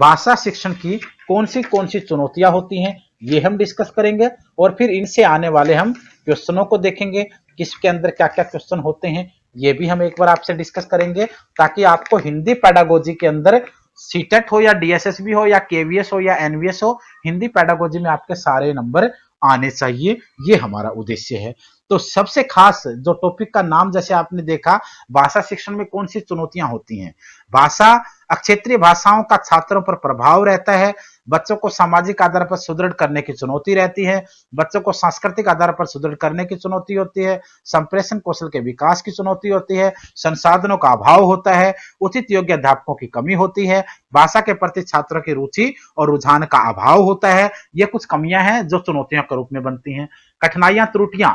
भाषा शिक्षण की कौन सी चुनौतियां होती हैं, ये हम डिस्कस करेंगे। और फिर इनसे आने वाले हम क्वेश्चनों को देखेंगे, किसके अंदर क्या क्या क्वेश्चन होते हैं, ये भी हम एक बार आपसे डिस्कस करेंगे, ताकि आपको हिंदी पेडागोजी के अंदर सीटेट हो या डीएसएसबी हो या केवीएस हो या एनवीएस हो, हिंदी पेडागोजी में आपके सारे नंबर आने चाहिए, ये हमारा उद्देश्य है। तो सबसे खास जो टॉपिक का नाम जैसे आपने देखा, भाषा शिक्षण में कौन सी चुनौतियां होती हैं। भाषा, क्षेत्रीय भाषाओं का छात्रों पर प्रभाव रहता है, बच्चों को सामाजिक आधार पर सुदृढ़ करने की चुनौती रहती है, बच्चों को सांस्कृतिक आधार पर सुदृढ़ करने की चुनौती होती है, संप्रेषण कौशल के विकास की चुनौती होती है, संसाधनों का अभाव होता है, उचित योग्य अध्यापकों की कमी होती है, भाषा के प्रति छात्रों की रुचि और रुझान का अभाव होता है। ये कुछ कमियां हैं जो चुनौतियों के रूप में बनती हैं। कठिनाइयां, त्रुटियां,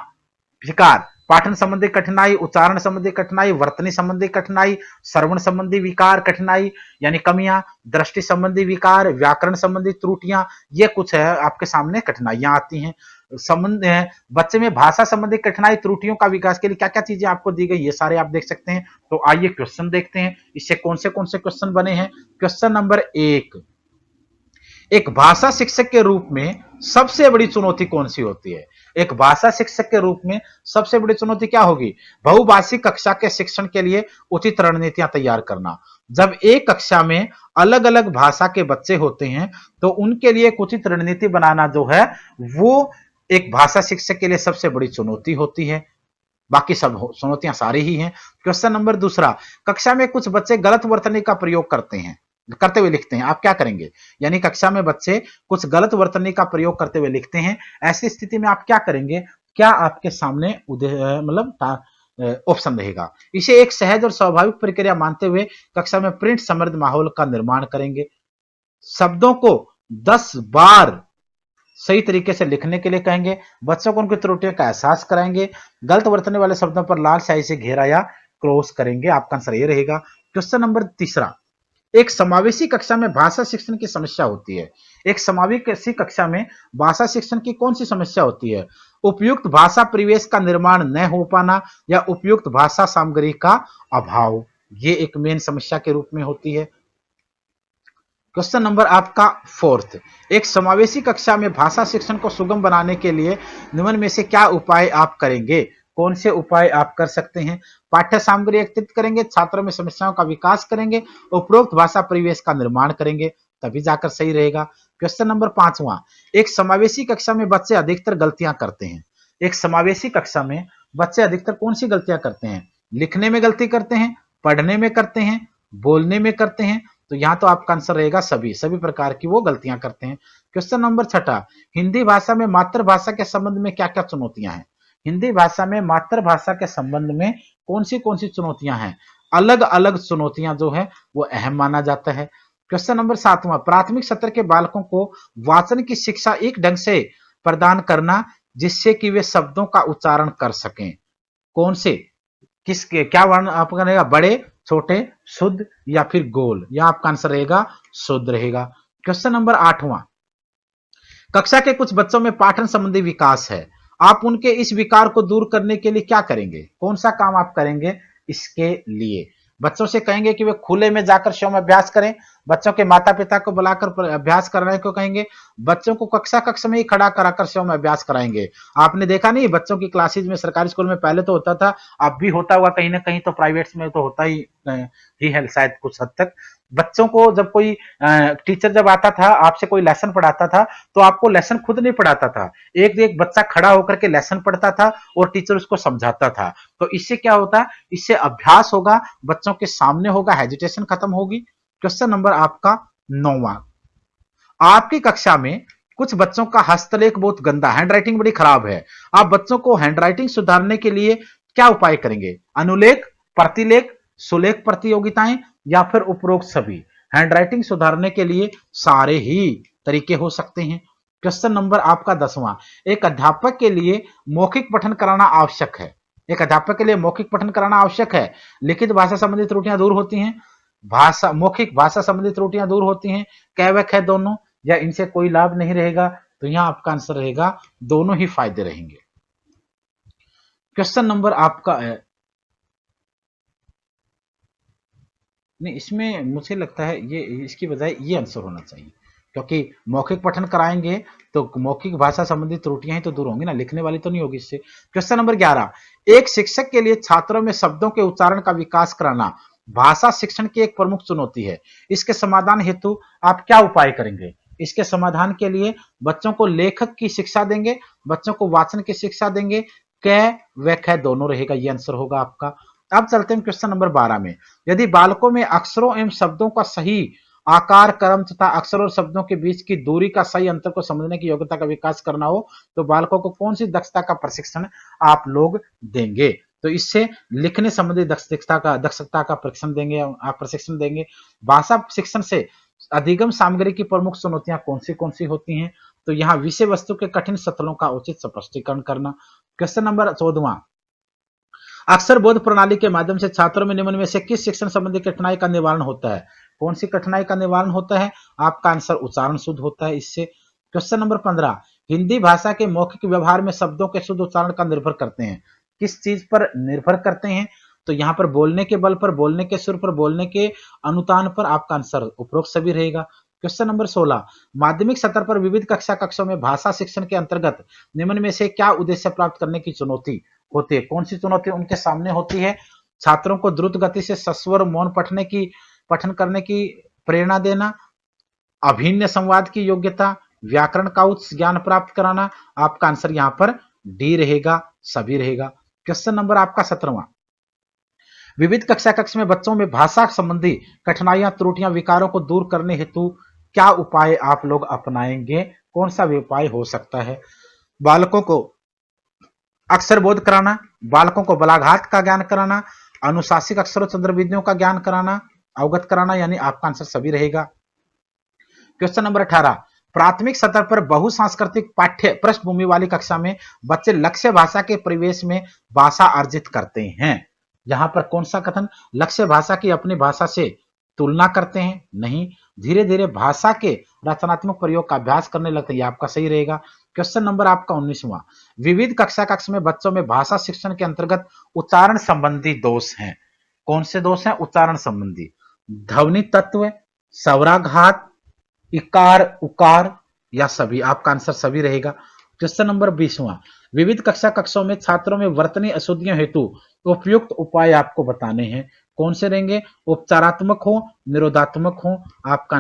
विकार, पाठन संबंधी कठिनाई, उच्चारण संबंधी कठिनाई, वर्तनी संबंधी कठिनाई, श्रवण संबंधी विकार कठिनाई यानी कमियां, दृष्टि संबंधी विकार, व्याकरण संबंधी त्रुटियां, ये कुछ है आपके सामने कठिनाइयां आती हैं। संबंध है बच्चे में भाषा संबंधी कठिनाई त्रुटियों का विकास के लिए क्या क्या चीजें आपको दी गई, ये सारे आप देख सकते हैं। तो आइए क्वेश्चन देखते हैं, इससे कौन से क्वेश्चन बने हैं। क्वेश्चन नंबर 1, एक भाषा शिक्षक के रूप में सबसे बड़ी चुनौती कौन सी होती है। एक भाषा शिक्षक के रूप में सबसे बड़ी चुनौती क्या होगी। बहुभाषी कक्षा के शिक्षण के लिए उचित रणनीतियां तैयार करना। जब एक कक्षा में अलग अलग भाषा के बच्चे होते हैं तो उनके लिए एक उचित रणनीति बनाना जो है वो एक भाषा शिक्षक के लिए सबसे बड़ी चुनौती होती है। बाकी सब चुनौतियां सारी ही हैं। क्वेश्चन नंबर 2, कक्षा में कुछ बच्चे गलत वर्तनी का प्रयोग करते हुए लिखते हैं, आप क्या करेंगे। यानी कक्षा में बच्चे कुछ गलत वर्तनी का प्रयोग करते हुए लिखते हैं, ऐसी स्थिति में आप क्या करेंगे, क्या आपके सामने मतलब ऑप्शन रहेगा। इसे एक सहज और स्वाभाविक प्रक्रिया मानते हुए कक्षा में प्रिंट समृद्ध माहौल का निर्माण करेंगे। शब्दों को 10 बार सही तरीके से लिखने के लिए कहेंगे, बच्चों को उनकी त्रुटियों का एहसास कराएंगे, गलत वर्तने वाले शब्दों पर लाल स्याही से घेरा या क्रॉस करेंगे। आपका आंसर ये रहेगा। क्वेश्चन नंबर 3, एक समावेशी कक्षा में भाषा शिक्षण की समस्या होती है। एक समावेशी कक्षा में भाषा शिक्षण की कौन सी समस्या होती है। उपयुक्त भाषा परिवेश का निर्माण न हो पाना या उपयुक्त भाषा सामग्री का अभाव, ये एक मेन समस्या के रूप में होती है। क्वेश्चन नंबर आपका 4, एक समावेशी कक्षा में भाषा शिक्षण को सुगम बनाने के लिए निम्न में से क्या उपाय आप करेंगे। कौन से उपाय आप कर सकते हैं। पाठ्य सामग्री एकत्रित करेंगे, छात्रों में समस्याओं का विकास करेंगे, उपरोक्त भाषा परिवेश का निर्माण करेंगे, तभी जाकर सही रहेगा। क्वेश्चन नंबर 5, एक समावेशी कक्षा में बच्चे अधिकतर गलतियां करते हैं। एक समावेशी कक्षा में बच्चे अधिकतर कौन सी गलतियां करते हैं। लिखने में गलती करते हैं, पढ़ने में करते हैं, बोलने में करते हैं। तो यहां तो आपका आंसर रहेगा सभी प्रकार की वो गलतियां करते हैं। क्वेश्चन नंबर 6, हिंदी भाषा में मातृभाषा के संबंध में क्या क्या चुनौतियां हैं। हिंदी भाषा में मातृभाषा के संबंध में कौन सी चुनौतियां हैं। अलग अलग चुनौतियां जो है वो अहम माना जाता है। क्वेश्चन नंबर 7, प्राथमिक स्तर के बालकों को वाचन की शिक्षा एक ढंग से प्रदान करना जिससे कि वे शब्दों का उच्चारण कर सकें। कौन से किसके क्या वर्ण आपका रहेगा, बड़े, छोटे, शुद्ध या फिर गोल। यह आपका आंसर रहेगा शुद्ध रहेगा। क्वेश्चन नंबर 8, कक्षा के कुछ बच्चों में पाठन संबंधी विकास है, आप उनके इस विकार को दूर करने के लिए क्या करेंगे। कौन सा काम आप करेंगे इसके लिए। बच्चों से कहेंगे कि वे खुले में जाकर स्वयं अभ्यास करें, बच्चों के माता पिता को बुलाकर अभ्यास कराने को कहेंगे, बच्चों को कक्षा में ही खड़ा कराकर स्वयं अभ्यास कराएंगे। आपने देखा नहीं बच्चों की क्लासेज में सरकारी स्कूल में पहले तो होता था, अब भी होता हुआ कहीं ना कहीं, तो प्राइवेट्स में तो होता ही है शायद कुछ हद तक। बच्चों को जब कोई टीचर जब आता था आपसे कोई लेसन पढ़ाता था तो आपको लेसन खुद नहीं पढ़ाता था, एक एक बच्चा खड़ा होकर के लेसन पढ़ता था और टीचर उसको समझाता था। तो इससे क्या होता, इससे अभ्यास होगा, बच्चों के सामने होगा, हेजिटेशन खत्म होगी। क्वेश्चन नंबर आपका 9, आपकी कक्षा में कुछ बच्चों का हस्तलेख बहुत गंदा, हैंडराइटिंग बड़ी खराब है, आप बच्चों को हैंडराइटिंग सुधारने के लिए क्या उपाय करेंगे। अनुलेख, प्रतिलेख, सुलेख प्रतियोगिताएं या फिर उपरोक्त सभी। हैंडराइटिंग सुधारने के लिए सारे ही तरीके हो सकते हैं। क्वेश्चन नंबर आपका 10, एक अध्यापक के लिए मौखिक पठन कराना आवश्यक है। एक अध्यापक के लिए मौखिक पठन कराना आवश्यक है, लिखित भाषा संबंधी त्रुटियां दूर होती हैं, मौखिक भाषा संबंधी त्रुटियां दूर होती हैं, कैवक है दोनों, या इनसे कोई लाभ नहीं रहेगा। तो यहां आपका आंसर रहेगा दोनों ही फायदे रहेंगे। क्वेश्चन नंबर आपका नहीं, इसमें मुझे लगता है ये इसकी बजाय ये आंसर होना चाहिए, क्योंकि मौखिक पठन कराएंगे तो मौखिक भाषा संबंधी त्रुटियां ही तो दूर होंगी ना, लिखने वाली तो नहीं होगी इससे। क्वेश्चन नंबर 11, एक शिक्षक के लिए छात्रों में शब्दों के उच्चारण का विकास कराना भाषा शिक्षण की एक प्रमुख चुनौती है। इसके समाधान हेतु आप क्या उपाय करेंगे? इसके समाधान के लिए बच्चों को लेखक की शिक्षा देंगे, बच्चों को वाचन की शिक्षा देंगे, क व ख दोनों रहेगा, ये आंसर होगा आपका। अब चलते हैं क्वेश्चन नंबर 12 में। यदि बालकों में अक्षरों एवं शब्दों का सही आकार, क्रम तथा अक्षर और शब्दों के बीच की दूरी का सही अंतर को समझने की योग्यता का विकास करना हो तो बालकों को कौन सी दक्षता का प्रशिक्षण आप लोग देंगे? तो इससे लिखने संबंधी दक्षता का प्रशिक्षण देंगे। भाषा शिक्षण से अधिगम सामग्री की प्रमुख चुनौतियां कौन सी होती हैं? तो यहाँ विषय वस्तु के कठिन सत्रों का उचित स्पष्टीकरण करना। क्वेश्चन नंबर 14, अक्षर बोध प्रणाली के माध्यम से छात्रों में निम्न में से किस शिक्षण संबंधी कठिनाई का निवारण होता है? कौन सी कठिनाई का निवारण होता है? आपका आंसर उच्चारण शुद्ध होता है इससे। क्वेश्चन नंबर 15, हिंदी भाषा के मौखिक व्यवहार में शब्दों के शुद्ध उच्चारण का निर्भर करते हैं, किस चीज पर निर्भर करते हैं? तो यहाँ पर बोलने के बल पर, बोलने के सुर पर, बोलने के अनुतान पर, आपका आंसर उपरोक्त सभी रहेगा। क्वेश्चन नंबर 16, माध्यमिक स्तर पर विविध कक्षों में भाषा शिक्षण के अंतर्गत निम्न में से क्या उद्देश्य प्राप्त करने की चुनौती होती है? कौन सी चुनौती उनके सामने होती है? छात्रों को द्रुत गति से सस्वर मौन पठन करने की प्रेरणा देना, अभिन्न संवाद की योग्यता, व्याकरण का उच्च ज्ञान प्राप्त कराना। आपका आंसर यहाँ पर डी रहेगा, सभी रहेगा। क्वेश्चन नंबर आपका 17वां, विविध कक्ष में बच्चों में भाषा संबंधी कठिनाइयां, त्रुटियां, विकारों को दूर करने हेतु क्या उपाय आप लोग अपनाएंगे? कौन सा उपाय हो सकता है? बालकों को अक्षर बोध कराना, बालकों को बलाघात का ज्ञान कराना, अनुशासिक अक्षरों चंद्रविधियों का ज्ञान कराना, अवगत कराना, यानी आपका आंसर सभी रहेगा। क्वेश्चन नंबर 18, प्राथमिक स्तर पर बहुसांस्कृतिक पाठ्य पृष्ठभूमि वाली कक्षा में बच्चे लक्ष्य भाषा के परिवेश में भाषा अर्जित करते हैं। यहां पर कौन सा कथन? लक्ष्य भाषा की अपनी भाषा से तुलना करते हैं? नहीं, धीरे धीरे भाषा के रचनात्मक प्रयोग का अभ्यास करने लगते हैं, ये आपका सही रहेगा। क्वेश्चन नंबर आपका 19वां, विविध कक्ष में बच्चों में भाषा शिक्षण के अंतर्गत उच्चारण संबंधी दोष हैं। कौन से दोष हैं उच्चारण संबंधी? ध्वनि तत्व, स्वराघात, इकार उकार, या सभी? आपका आंसर सभी रहेगा। क्वेश्चन नंबर 20वां, विविध कक्षों में छात्रों में वर्तनी अशुद्धियों हेतु उपयुक्त उपाय आपको बताने हैं। कौन से रहेंगे? उपचारात्मक हो, निरोधात्मक हो? आपका